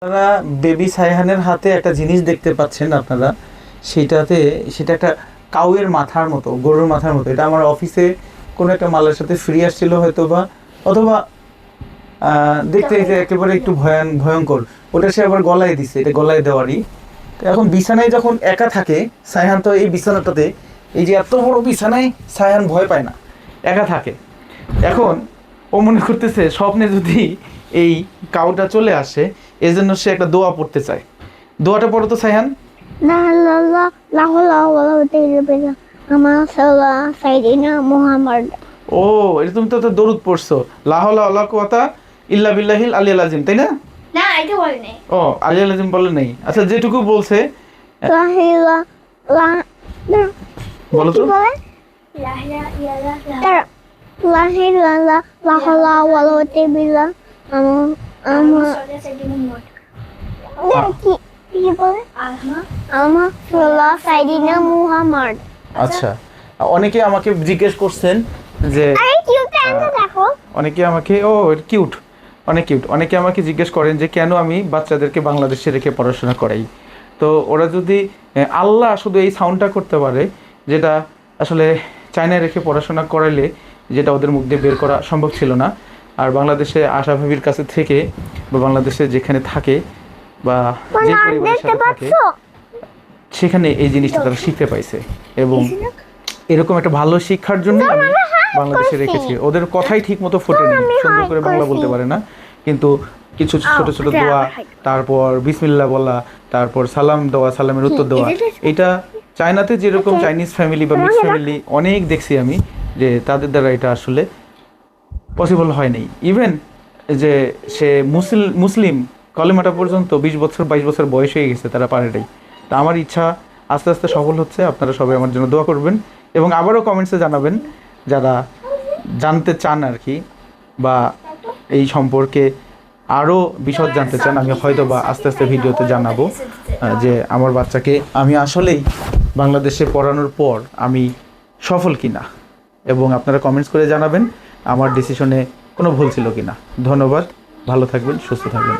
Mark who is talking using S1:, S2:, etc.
S1: আপনারা বেবি সাইহানের হাতে একটা জিনিস দেখতে পাচ্ছেন আপনারা, সেটা একটা কাউয়ের মাথার মতো, গরুর মাথার মতো। এটা আমার অফিসে কোনো একটা মালের সাথে ফ্রি আসছিল হয়তো বা, অথবা দেখতে একেবারে একটু ভয়ঙ্কর। ওটা সে আবার গলায় দিছে, এটা গলায় দেওয়ারই। তো এখন বিছানায় যখন একা থাকে সাইহান, তো এই বিছানাটাতে, এই যে এত বড় বিছানায় সাইহান ভয় পায় না, একা থাকে। এখন ও মনে করতেছে স্বপ্নে যদি এই কাউটা চলে আসে, এজন্য সে একটা দোয়া পড়তে চায়। দোয়াটা পড়ো তো সাইহান। ও, এটা তুমি তো দরুদ পড়ছো, লা হাওলা ওয়ালা কুওয়াতা ইল্লা বিল্লাহিল আলিয়্যিল আযীম, তাই না?
S2: না, এটা বলে নাই।
S1: ও, আলিয়্যিল আযীম বলে নাই। আচ্ছা, যেটুকু বলছে বলো তো।
S2: লা ইলাহা ইল্লাল্লাহ।
S1: আচ্ছা, অনেকে আমাকে জিজ্ঞেস করছেন যে অনেকে আমাকে কিউট, অনেক কিউট, অনেকে আমাকে জিজ্ঞেস করেন যে কেন আমি বাচ্চাদেরকে বাংলাদেশে রেখে পড়াশোনা করাই। তো ওরা যদি আল্লাহ শুধু এই সাউন্ডটা করতে পারে, যেটা আসলে চায়নায় রেখে পড়াশোনা করাইলে যেটা ওদের মুখ দিয়ে বের করা সম্ভব ছিল না। আর বাংলাদেশে আশা ভাবির কাছে থেকে বা বাংলাদেশে যেখানে থাকে বা যে পরিবারের সাথে থাকে, সেখানে এই জিনিসটা তারা শিখতে পাইছে। এবং এরকম একটা ভালো শিক্ষার জন্য আমি বাংলাদেশে রেখেছি। ওদের কথাই ঠিক মতো ফোটেনি, সুন্দর করে বাংলা বলতে পারে না, কিন্তু কিছু ছোট ছোট দোয়া, তারপর বিসমিল্লাহ বলা, তারপর সালাম দেওয়া, সালামের উত্তর দেওয়া, এটা চায়নাতে যেরকম চাইনিজ ফ্যামিলি বা মিক্স ফ্যামিলি অনেক দেখছি আমি, যে তাদের দ্বারা এটা আসলে পসিবল হয় নাই। ইভেন যে সে মুসলিম কলেমাটা পর্যন্ত 20 বছর 22 বছর বয়স হয়ে গেছে, তারা পারেটাই। তা আমার ইচ্ছা আস্তে আস্তে সফল হচ্ছে। আপনারা সবাই আমার জন্য দোয়া করবেন এবং আবারও কমেন্টসে জানাবেন যারা জানতে চান আর কি, বা এই সম্পর্কে আরও বিশদ জানতে চান। আমি হয়তো বা আস্তে আস্তে ভিডিওতে জানাবো যে আমার বাচ্চাকে আমি আসলেই বাংলাদেশে পড়ানোর পর আমি সফল কিনা, এবং আপনারা কমেন্টস করে জানাবেন আমার ডিসিশনে কোনো ভুল ছিল কিনা। ধন্যবাদ, ভালো থাকবেন, সুস্থ থাকবেন।